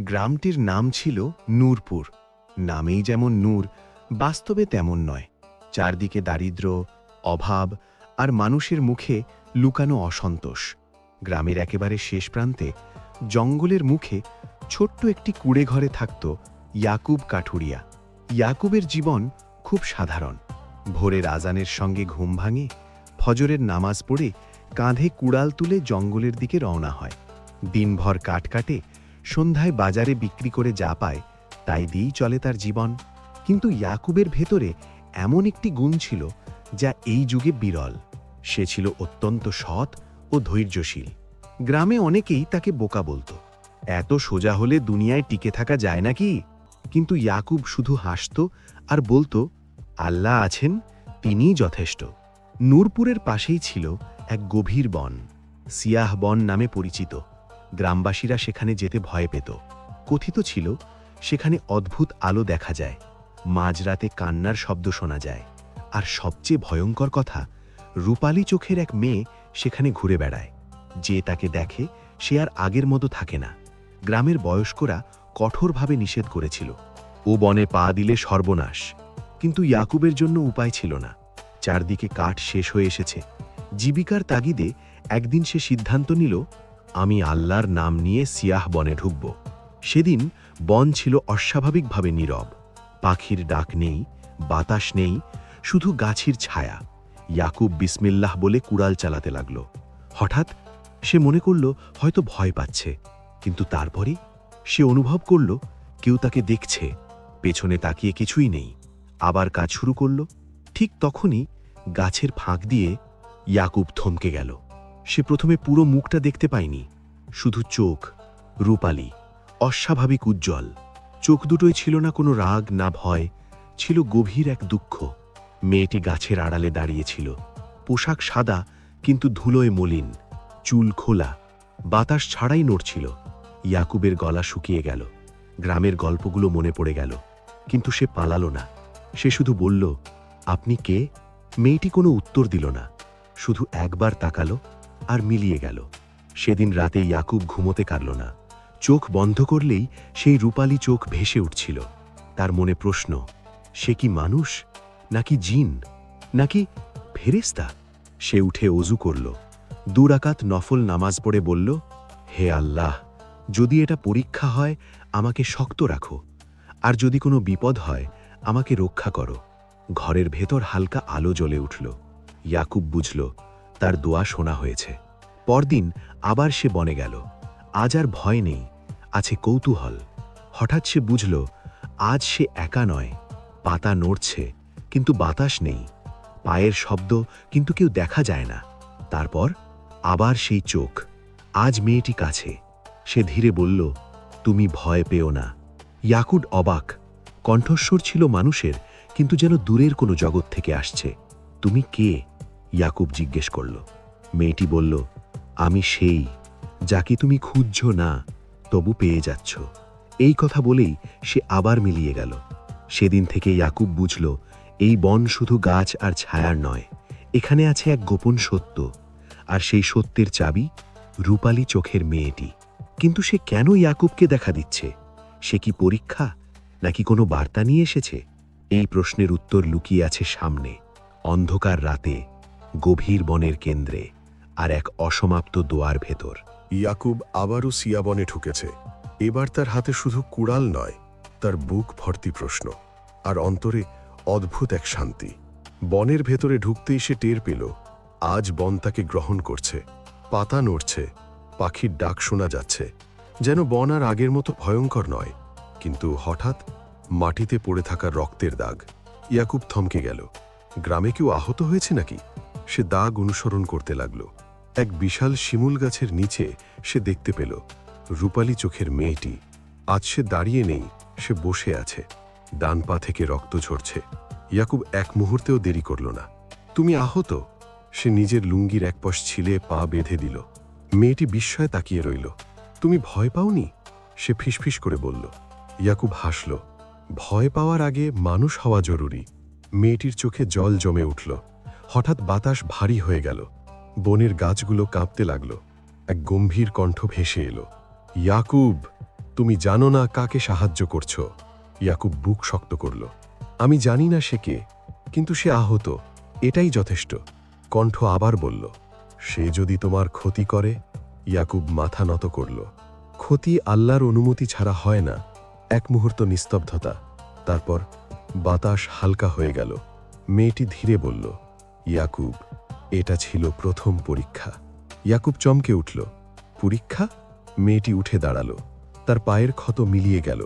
গ্রামটির নাম ছিল নূরপুর। নামেই যেমন নূর, বাস্তবে তেমন নয়। চারদিকে দারিদ্র্য, অভাব আর মানুষের মুখে লুকানো অসন্তোষ। গ্রামের একেবারে শেষ প্রান্তে জঙ্গলের মুখে ছোট্ট একটি কুড়ে ঘরে থাকত ইয়াকুব কাঠুরিয়া। ইয়াকুবের জীবন খুব সাধারণ। ভোরের আজানের সঙ্গে ঘুম ভাঙে, ফজরের নামাজ পড়ে কাঁধে কুড়াল তুলে জঙ্গলের দিকে রওনা হয়। দিনভর কাঠ কাটে, সন্ধ্যায় বাজারে বিক্রি করে যা পায় তাই দিয়েই চলে তার জীবন। কিন্তু ইয়াকুবের ভেতরে এমন একটি গুণ ছিল যা এই যুগে বিরল। সে ছিল অত্যন্ত সৎ ও ধৈর্যশীল। গ্রামে অনেকেই তাকে বোকা বলতো, এত সোজা হলে দুনিয়ায় টিকে থাকা যায় নাকি? কিন্তু ইয়াকুব শুধু হাসত আর বলতো, আল্লাহ আছেন, তিনিই যথেষ্ট। নূরপুরের পাশেই ছিল এক গভীর বন, সিয়াহ বন নামে পরিচিত। গ্রামবাসীরা সেখানে যেতে ভয় পেত। কথিত ছিল সেখানে অদ্ভুত আলো দেখা যায়, মাঝরাতে কান্নার শব্দ শোনা যায়, আর সবচেয়ে ভয়ঙ্কর কথা, রূপালী চোখের এক মেয়ে সেখানে ঘুরে বেড়ায়। যে তাকে দেখে সে আর আগের মতো থাকে না। গ্রামের বয়স্করা কঠোরভাবে নিষেধ করেছিল, ও বনে পা দিলে সর্বনাশ। কিন্তু ইয়াকুবের জন্য উপায় ছিল না। চারদিকে কাঠ শেষ হয়ে এসেছে। জীবিকার তাগিদে একদিন সে সিদ্ধান্ত নিল, আমি আল্লাহর নাম নিয়ে সিয়াহ বনে ঢুকব। সেদিন বন ছিল অস্বাভাবিকভাবে নীরব। পাখির ডাক নেই, বাতাস নেই, শুধু গাছের ছায়া। ইয়াকুব বিসমিল্লাহ বলে কুড়াল চালাতে লাগল। হঠাৎ সে মনে করল হয়তো ভয় পাচ্ছে, কিন্তু তারপরই সে অনুভব করল কেউ তাকে দেখছে। পেছনে তাকিয়ে কিছুই নেই। আবার কাজ শুরু করল। ঠিক তখনই গাছের ফাঁক দিয়ে ইয়াকুব থমকে গেল। সে প্রথমে পুরো মুখটা দেখতে পায়নি, শুধু চোখ, রূপালী, অস্বাভাবিক উজ্জ্বল। চোখ দুটোই ছিল না কোনো রাগ না ভয়, ছিল গভীর এক দুঃখ। মেয়েটি গাছের আড়ালে দাঁড়িয়েছিল। পোশাক সাদা কিন্তু ধুলোয় মলিন, চুল খোলা, বাতাস ছাড়াই নড়ছিল। ইয়াকুবের গলা শুকিয়ে গেল। গ্রামের গল্পগুলো মনে পড়ে গেল। কিন্তু সে পালালো না। সে শুধু বলল, আপনি কে? মেয়েটি কোনো উত্তর দিল না, শুধু একবার তাকালো আর মিলিয়ে গেল। সেদিন রাতে ইয়াকুব ঘুমোতে পারল না। চোখ বন্ধ করলেই সেই রূপালী চোখ ভেসে উঠছিল। তার মনে প্রশ্ন, সে কি মানুষ, নাকি জিন, নাকি ফেরেশতা? সে উঠে অজু করল, 2 রাকাত নফল নামাজ পড়ে বলল, হে আল্লাহ, যদি এটা পরীক্ষা হয় আমাকে শক্ত রাখো, আর যদি কোনো বিপদ হয় আমাকে রক্ষা করো। ঘরের ভেতর হালকা আলো জ্বলে উঠল। ইয়াকুব বুঝল তার দোয়া শোনা হয়েছে। পরদিন আবার সে বনে গেল। আজ আর ভয় নেই, আছে কৌতূহল। হঠাৎ সে বুঝল আজ সে একা নয়। পাতা নড়ছে কিন্তু বাতাস নেই, পায়ের শব্দ কিন্তু কেউ দেখা যায় না। তারপর আবার সেই চোখ। আজ মেয়েটি কাছে। সে ধীরে বলল, তুমি ভয় পেও না। ইয়াকুব অবাক। কণ্ঠস্বর ছিল মানুষের, কিন্তু যেন দূরের কোনো জগৎ থেকে আসছে। তুমি কে? ইয়াকুব জিজ্ঞেস করল। মেয়েটি বলল, আমি সেই যাকে তুমি খুঁজছ না, তবু পেয়ে যাচ্ছ। এই কথা বলেই সে আবার মিলিয়ে গেল। সেদিন থেকে ইয়াকুব বুঝল এই বন শুধু গাছ আর ছায়ার নয়, এখানে আছে এক গোপন সত্য। আর সেই সত্যের চাবি রূপালী চোখের মেয়েটি। কিন্তু সে কেন ইয়াকুবকে দেখা দিচ্ছে? সে কি পরীক্ষা, নাকি কোনো বার্তা নিয়ে এসেছে? এই প্রশ্নের উত্তর লুকিয়ে আছে সামনে, অন্ধকার রাতে, গভীর বনের কেন্দ্রে, আর এক অসমাপ্ত দোয়ার ভেতর। ইয়াকুব আবারও সিয়া বনে ঢুকেছে। এবার তার হাতে শুধু কুড়াল নয়, তার বুক ভর্তি প্রশ্ন, আর অন্তরে অদ্ভুত এক শান্তি। বনের ভেতরে ঢুকতেই সে টের পেল, আজ বন তাকে গ্রহণ করছে। পাতা নড়ছে, পাখির ডাক শোনা যাচ্ছে, যেন বন আর আগের মতো ভয়ঙ্কর নয়। কিন্তু হঠাৎ মাটিতে পড়ে থাকা রক্তের দাগ। ইয়াকুব থমকে গেল। গ্রামে কেউ আহত হয়েছে নাকি? সে দাগ অনুসরণ করতে লাগল। এক বিশাল শিমুল গাছের নিচে সে দেখতে পেল রূপালী চোখের মেয়েটি। আজ সে দাঁড়িয়ে নেই, সে বসে আছে। ডান পা থেকে রক্ত ঝরছে। ইয়াকুব এক মুহূর্তেও দেরি করল না। তুমি আহত? সে নিজের লুঙ্গির এক পাশ ছিলে পা বেঁধে দিল। মেয়েটি বিস্ময়ে তাকিয়ে রইল। তুমি ভয় পাওনি? সে ফিসফিস করে বলল। ইয়াকুব হাসল। ভয় পাওয়ার আগে মানুষ হওয়া জরুরি। মেয়েটির চোখে জল জমে উঠল। হঠাৎ বাতাস ভারী হয়ে গেল। বনের গাছগুলো কাঁপতে লাগল। এক গম্ভীর কণ্ঠ ভেসে এলো, ইয়াকুব। তুমি জানো না কাকে সাহায্য করছো। ইয়াকুব বুক শক্ত করল। আমি জানি না সে কে, কিন্তু সে আহত, এটাই যথেষ্ট। কণ্ঠ আবার বলল, সে যদি তোমার ক্ষতি করে। ইয়াকুব মাথা নত করল। ক্ষতি আল্লাহর অনুমতি ছাড়া হয় না। এক মুহূর্ত নিস্তব্ধতা, তারপর বাতাস হালকা হয়ে গেল। মেয়েটি ধীরে বলল, ইয়াকুব, এটা ছিল প্রথম পরীক্ষা। ইয়াকুব চমকে উঠল। পরীক্ষা? মেয়েটি উঠে দাঁড়াল। তার পায়ের ক্ষত মিলিয়ে গেল।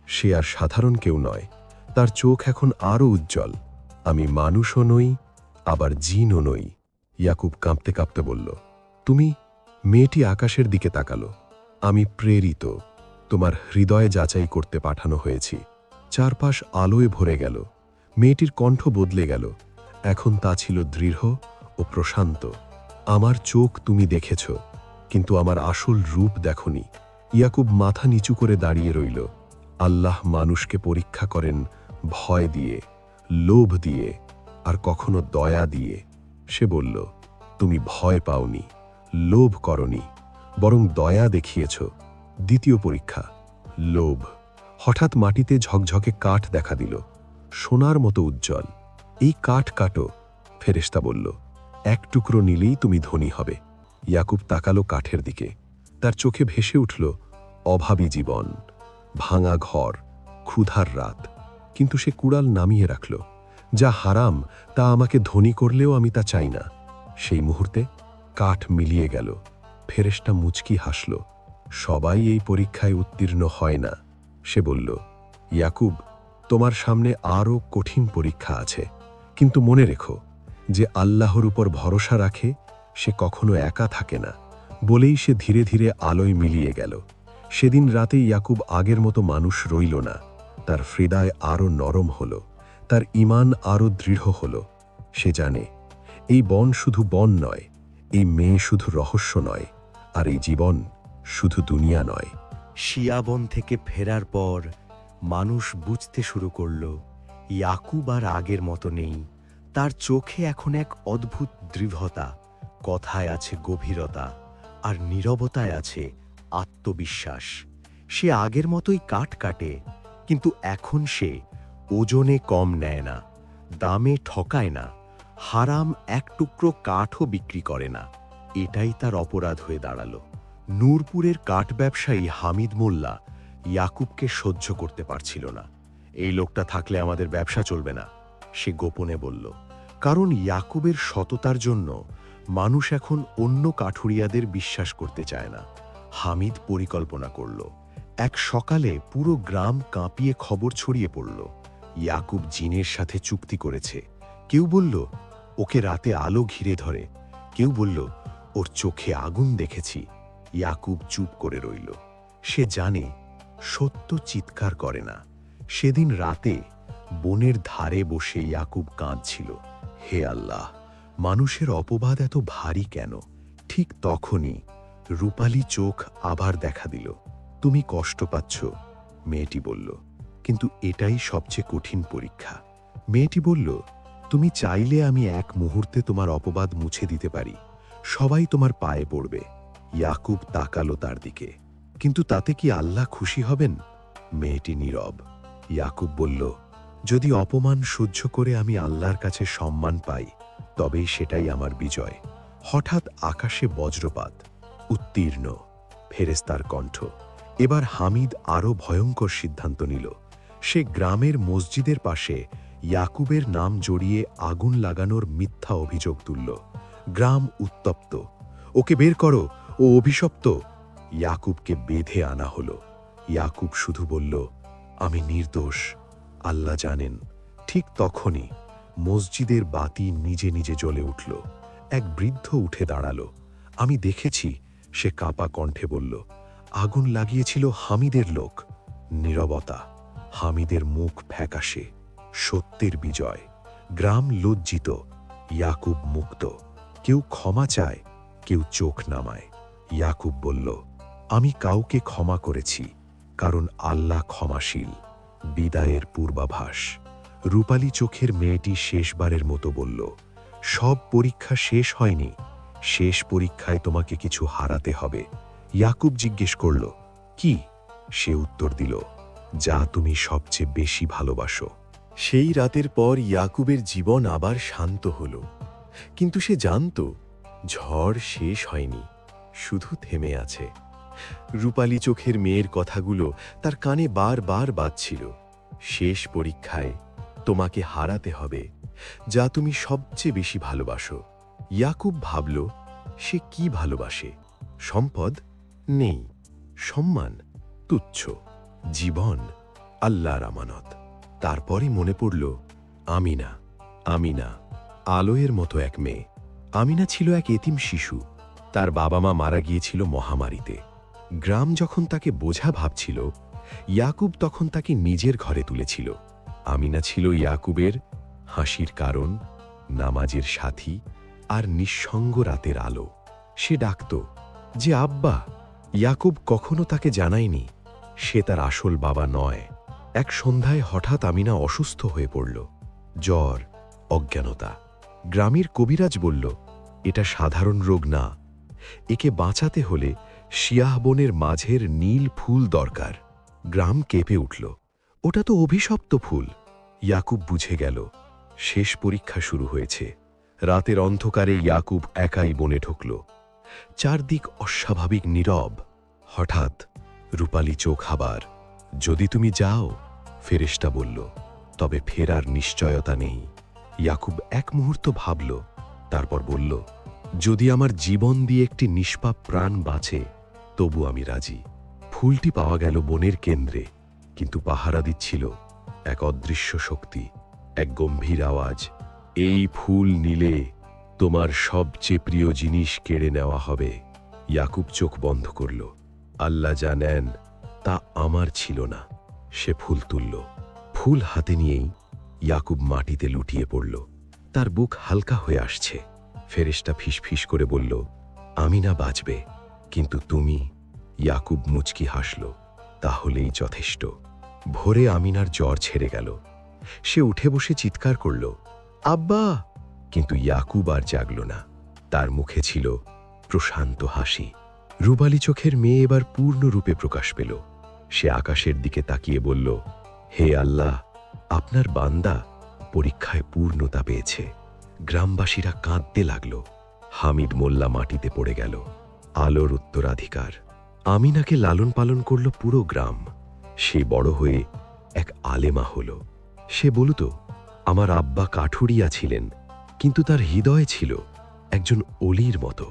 সে আর সাধারণ কেউ নয়। তার চোখ এখন আরও উজ্জ্বল। আমি মানুষও নই, আবার জিনও নই। ইয়াকুব কাঁপতে কাঁপতে বলল, তুমি? মেয়েটি আকাশের দিকে তাকালো। আমি প্রেরিত, তোমার হৃদয়ে যাচাই করতে পাঠানো হয়েছি। চারপাশ আলোয় ভরে গেল। মেয়েটির কণ্ঠ বদলে গেল। এখন তা ছিল দৃঢ় ও প্রশান্ত। আমার চোখ তুমি দেখেছ, কিন্তু আমার আসল রূপ দেখনি। ইয়াকুব মাথা নিচু করে দাঁড়িয়ে রইল। আল্লাহ মানুষকে পরীক্ষা করেন ভয় দিয়ে, লোভ দিয়ে, আর কখনো দয়া দিয়ে। সে বলল, তুমি ভয় পাওনি, লোভ করনি, বরং দয়া দেখিয়েছ। দ্বিতীয় পরীক্ষা, লোভ। হঠাৎ মাটিতে ঝকঝকে কাঠ দেখা দিল, সোনার মতো উজ্জ্বল। এই কাঠ কাটো, ফেরেশতা বলল, এক টুকরো নিলেই তুমি ধনী হবে। ইয়াকুব তাকালো কাঠের দিকে। তার চোখে ভেসে উঠল অভাবী জীবন, ভাঙা ঘর, ক্ষুধার রাত। কিন্তু সে কুড়াল নামিয়ে রাখল। যা হারাম তা আমাকে ধনী করলেও আমি তা চাই না। সেই মুহূর্তে কাঠ মিলিয়ে গেল। ফেরেশতা মুচকি হাসল। সবাই এই পরীক্ষায় উত্তীর্ণ হয় না। সে বলল, ইয়াকুব, তোমার সামনে আরও কঠিন পরীক্ষা আছে। কিন্তু মনে রেখো, যে আল্লাহর উপর ভরসা রাখে সে কখনো একা থাকে না। বলেই সে ধীরে ধীরে আলোয় মিলিয়ে গেল। সেদিন রাতে ইয়াকুব আগের মতো মানুষ রইল না। তার হৃদয় আরও নরম হল, তার ঈমান আরও দৃঢ় হল। সে জানে, এই বন শুধু বন নয়, এই মেয়ে শুধু রহস্য নয়, আর এই জীবন শুধু দুনিয়া নয়। শিয়াবন থেকে ফেরার পর মানুষ বুঝতে শুরু করল, ইয়াকুব আর আগের মতো নেই। তার চোখে এখন এক অদ্ভুত দৃঢ়তা, কথায় আছে গভীরতা, আর নীরবতায় আছে আত্মবিশ্বাস। সে আগের মতোই কাঠ কাটে, কিন্তু এখন সে ওজনে কম নেয় না, দামে ঠকায় না, হারাম এক টুকরো কাঠও বিক্রি করে না। এটাই তার অপরাধ হয়ে দাঁড়ালো। নূরপুরের কাঠ ব্যবসায়ী হামিদ মোল্লা ইয়াকুবকে সহ্য করতে পারছিল না। এই লোকটা থাকলে আমাদের ব্যবসা চলবে না, সে গোপনে বলল। কারণ ইয়াকুবের সততার জন্য মানুষ এখন অন্য কাঠুরিয়াদের বিশ্বাস করতে চায় না। হামিদ পরিকল্পনা করল। এক সকালে পুরো গ্রাম কাঁপিয়ে খবর ছড়িয়ে পড়ল, ইয়াকুব জিনের সাথে চুক্তি করেছে। কেউ বলল, ওকে রাতে আলো ঘিরে ধরে। কেউ বলল, ওর চোখে আগুন দেখেছি। ইয়াকুব চুপ করে রইল। সে জানে, সত্য চিৎকার করে না। সেদিন রাতে বনের ধারে বসে ইয়াকুব কাঁদছিল, হে আল্লাহ, মানুষের অপবাদ এত ভারী কেন? ঠিক তখনই রূপালী চোখ আবার দেখা দিল। তুমি কষ্ট পাচ্ছ, মেয়েটি বলল, কিন্তু এটাই সবচেয়ে কঠিন পরীক্ষা। মেয়েটি বলল, তুমি চাইলে আমি এক মুহূর্তে তোমার অপবাদ মুছে দিতে পারি। সবাই তোমার পায়ে পড়বে। ইয়াকুব তাকালো তার দিকে, কিন্তু তাতে কি আল্লাহ খুশি হবেন? মেয়েটি নীরব। ইয়াকুব বলল, যদি অপমান সহ্য করে আমি আল্লাহর কাছে সম্মান পাই, তবেই সেটাই আমার বিজয়। হঠাৎ আকাশে বজ্রপাত, উত্তীর্ণ, ফেরেশতার কণ্ঠ। এবার হামিদ আরও ভয়ঙ্কর সিদ্ধান্ত নিল। সে গ্রামের মসজিদের পাশে ইয়াকুবের নাম জড়িয়ে আগুন লাগানোর মিথ্যা অভিযোগ তুলল। গ্রাম উত্তপ্ত। ওকে বের করো, ও অভিশপ্ত। ইয়াকুবকে বেঁধে আনা হলো। ইয়াকুব শুধু বলল, আমি নির্দোষ, আল্লাহ জানেন। ঠিক তখনই মসজিদের বাতি নিজে নিজে জ্বলে উঠল। এক বৃদ্ধ উঠে দাঁড়ালো। আমি দেখেছি, সে কাঁপা কণ্ঠে বলল। আগুন লাগিয়েছিল হামিদের লোক। নীরবতা। হামিদের মুখ ফ্যাকাশে। সত্যের বিজয়। গ্রাম লজ্জিত, ইয়াকুব মুক্ত। কেউ ক্ষমা চায়, কেউ চোখ নামায়। ইয়াকুব বলল, আমি কাউকে ক্ষমা করেছি, কারণ আল্লাহ ক্ষমাশীল। বিদায়ের পূর্বাভাস। রূপালী চোখের মেয়েটি শেষবারের মতো বলল, সব পরীক্ষা শেষ হয়নি, শেষ পরীক্ষায় তোমাকে কিছু হারাতে হবে। ইয়াকুব জিজ্ঞেস করল, কি? সে উত্তর দিল, যা তুমি সবচেয়ে বেশি ভালোবাসো। সেই রাতের পর ইয়াকুবের জীবন আবার শান্ত হল, কিন্তু সে জানত ঝড় শেষ হয়নি, শুধু থেমে আছে। রূপালী চোখের মেয়ের কথাগুলো তার কানে বারবার বাজছিল। শেষ পরীক্ষায় তোমাকে হারাতে হবে যা তুমি সবচেয়ে বেশি ভালোবাসো। ইয়াকুব ভাবল, সে কি ভালোবাসে? সম্পদ নেই, সম্মান তুচ্ছ, জীবন আল্লাহর আমানত। তারপরই মনে পড়ল আমিনা। আমিনা আলোয়ের মতো এক মেয়ে। আমিনা ছিল এক এতিম শিশু। তার বাবা মা মারা গিয়েছিল মহামারীতে। গ্রাম যখন তাকে বোঝা ভাবছিল, ইয়াকুব তখন তাকে নিজের ঘরে তুলেছিল। আমিনা ছিল ইয়াকুবের হাসির কারণ, নামাজের সাথী আর নিঃসঙ্গ রাতের আলো। সে ডাকত যে আব্বা। ইয়াকুব কখনো তাকে জানায়নি সে তার আসল বাবা নয়। এক সন্ধ্যায় হঠাৎ আমিনা অসুস্থ হয়ে পড়ল। জ্বর, অজ্ঞানতা। গ্রামের কবিরাজ বলল, এটা সাধারণ রোগ না, একে বাঁচাতে হলে শিয়াহ বনের মাঝের নীল ফুল দরকার। গ্রাম কেঁপে উঠল। ওটা তো অভিশপ্ত ফুল। ইয়াকুব বুঝে গেল শেষ পরীক্ষা শুরু হয়েছে। রাতের অন্ধকারে ইয়াকুব একাই বনে ঢুকল। চারদিক অস্বাভাবিক নীরব। হঠাৎ রূপালী চোখ আবার। যদি তুমি যাও, ফেরেশতা বলল, তবে ফেরার নিশ্চয়তা নেই। ইয়াকুব এক মুহূর্ত ভাবল, তারপর বলল, যদি আমার জীবন দিয়ে একটি নিষ্পাপ প্রাণ বাঁচে তবু আমি রাজি। ফুলটি পাওয়া গেল বনের কেন্দ্রে, কিন্তু পাহারা দিচ্ছিল এক অদৃশ্য শক্তি। এক গম্ভীর আওয়াজ, এই ফুল নিলে তোমার সবচেয়ে প্রিয় জিনিস কেড়ে নেওয়া হবে। ইয়াকুব চোখ বন্ধ করল। আল্লাহ যা নেন তা আমার ছিল না। সে ফুল তুলল। ফুল হাতে নিয়েই ইয়াকুব মাটিতে লুটিয়ে পড়ল। তার বুক হালকা হয়ে আসছে। ফেরেশতা ফিসফিস করে বলল, আমিনা বাঁচবে, কিন্তু তুমি। ইয়াকুব মুচকি হাসল, তাহলেই যথেষ্ট। ভোরে আমিনার জ্বর ছেড়ে গেল। সে উঠে বসে চিৎকার করল, আব্বা! কিন্তু ইয়াকুব আর জাগল না। তার মুখে ছিল প্রশান্ত হাসি। রূপালী চোখের মেয়ে এবার পূর্ণরূপে প্রকাশ পেল। সে আকাশের দিকে তাকিয়ে বলল, হে আল্লাহ, আপনার বান্দা পরীক্ষায় পূর্ণতা পেয়েছে। গ্রামবাসীরা কাঁদতে লাগল। হামিদ মোল্লা মাটিতে পড়ে গেল। আলোর উত্তরাধিকার। আমিনাকে লালন পালন করল পুরো গ্রাম। সে বড় হয়ে এক আলেমা হল। সে বলত, আমার আব্বা কাঠুরিয়া ছিলেন, কিন্তু তার হৃদয় ছিল একজন অলির মতো।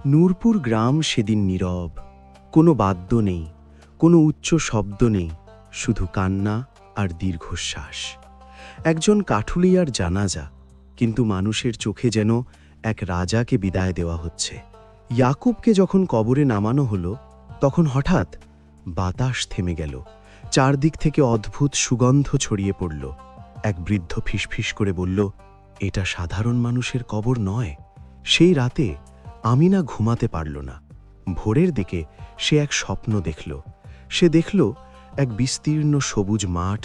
নূরপুর গ্রাম সেদিন নীরব। কোনো বাদ্য নেই, কোনো উচ্চ শব্দ নেই, শুধু কান্না আর দীর্ঘশ্বাস। একজন কাঠুলিয়ার জানাজা, কিন্তু মানুষের চোখে যেন এক রাজাকে বিদায় দেওয়া হচ্ছে। ইয়াকুবকে যখন কবরে নামানো হলো, তখন হঠাৎ বাতাস থেমে গেল। চারদিক থেকে অদ্ভুত সুগন্ধ ছড়িয়ে পড়ল। এক বৃদ্ধ ফিসফিস করে বলল, এটা সাধারণ মানুষের কবর নয়। সেই রাতে আমিনা ঘুমাতে পারল না। ভোরের দিকে সে এক স্বপ্ন দেখল। সে দেখল এক বিস্তীর্ণ সবুজ মাঠ,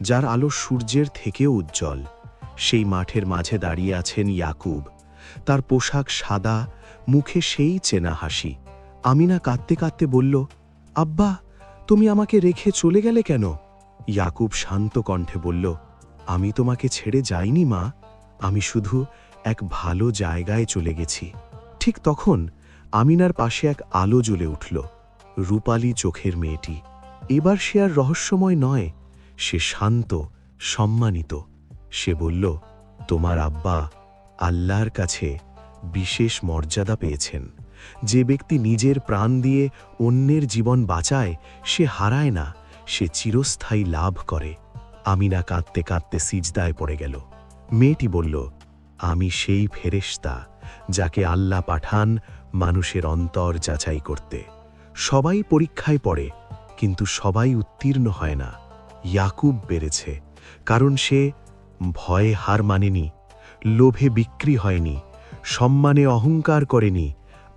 যার আলো সূর্যের থেকেও উজ্জ্বল। সেই মাঠের মাঝে দাঁড়িয়ে আছেন ইয়াকুব। তার পোশাক সাদা, মুখে সেই চেনা হাসি। আমিনা কাঁদতে কাঁদতে বলল, আব্বা, তুমি আমাকে রেখে চলে গেলে কেন? ইয়াকুব শান্ত কণ্ঠে বলল, আমি তোমাকে ছেড়ে যাইনি মা, আমি শুধু এক ভালো জায়গায় চলে গেছি। ঠিক তখন আমিনার পাশে এক আলো জ্বলে উঠল। রূপালী চোখের মেয়েটি। এবার সে আর রহস্যময় নয়, সে শান্ত, সম্মানিত। সে বলল, তোমার আব্বা আল্লাহর কাছে বিশেষ মর্যাদা পেয়েছেন। যে ব্যক্তি নিজের প্রাণ দিয়ে অন্যের জীবন বাঁচায়, সে হারায় না, সে চিরস্থায়ী লাভ করে। আমিনা কাঁদতে কাঁদতে সিজদায় পড়ে গেল। মেয়েটি বলল, আমি সেই ফেরেশতা যাকে আল্লাহ পাঠান মানুষের অন্তর যাচাই করতে। সবাই পরীক্ষায় পড়ে, কিন্তু সবাই উত্তীর্ণ হয় না। ইয়াকুব বেড়েছে, কারণ সে ভয়ে হার মানেনি, লোভে বিক্রি হয়নি, সম্মানে অহংকার করেনি,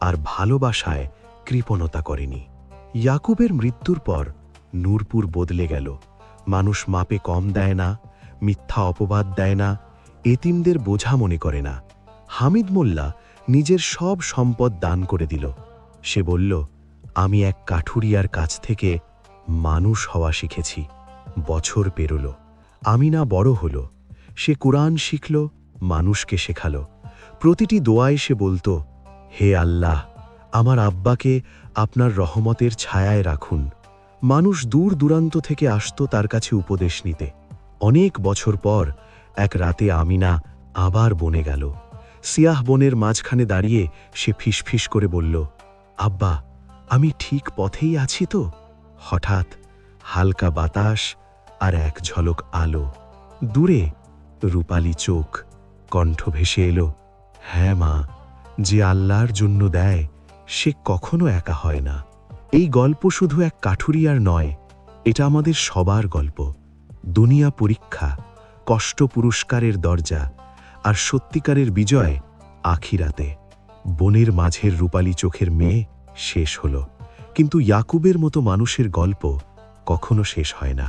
আর ভালোবাসায় কৃপণতা করেনি। ইয়াকুবের মৃত্যুর পর নূরপুর বদলে গেল। মানুষ মাপে কম দেয় না, মিথ্যা অপবাদ দেয় না, এতিমদের বোঝা মনে করে না। হামিদ মোল্লা নিজের সব সম্পদ দান করে দিল। সে বলল, আমি এক কাঠুরিয়ার কাছ থেকে মানুষ হওয়া শিখেছি। বছর পেরোল, আমিনা বড় হল। সে কুরআন শিখল, মানুষকে শেখালো। প্রতিটি দোয়ায় সে বলতো, হে আল্লাহ, আমার আব্বাকে আপনার রহমতের ছায়ায় রাখুন। মানুষ দূর দূরান্ত থেকে আসতো তার কাছে উপদেশ নিতে। অনেক বছর পর এক রাতে আমিনা আবার বনে গেল। সিয়াহ বনের মাঝখানে দাঁড়িয়ে সে ফিসফিস করে বলল, আব্বা, আমি ঠিক পথেই আছি তো? হঠাৎ হালকা বাতাস আর এক ঝলক আলো। দূরে রূপালী চোখ, কণ্ঠ ভেসে এলো, হ্যাঁ মা, যে আল্লাহর জন্য দেয় সে কখনো একা হয় না। এই গল্প শুধু এক কাঠুরিয়ার নয়, এটা আমাদের সবার গল্প। দুনিয়া পরীক্ষা, কষ্ট পুরস্কারের দরজা, আর সত্যিকারের বিজয় আখিরাতে। বনের মাঝের রূপালী চোখের মেয়ে শেষ হল, কিন্তু ইয়াকুবের মতো মানুষের গল্প কখনো শেষ হয় না।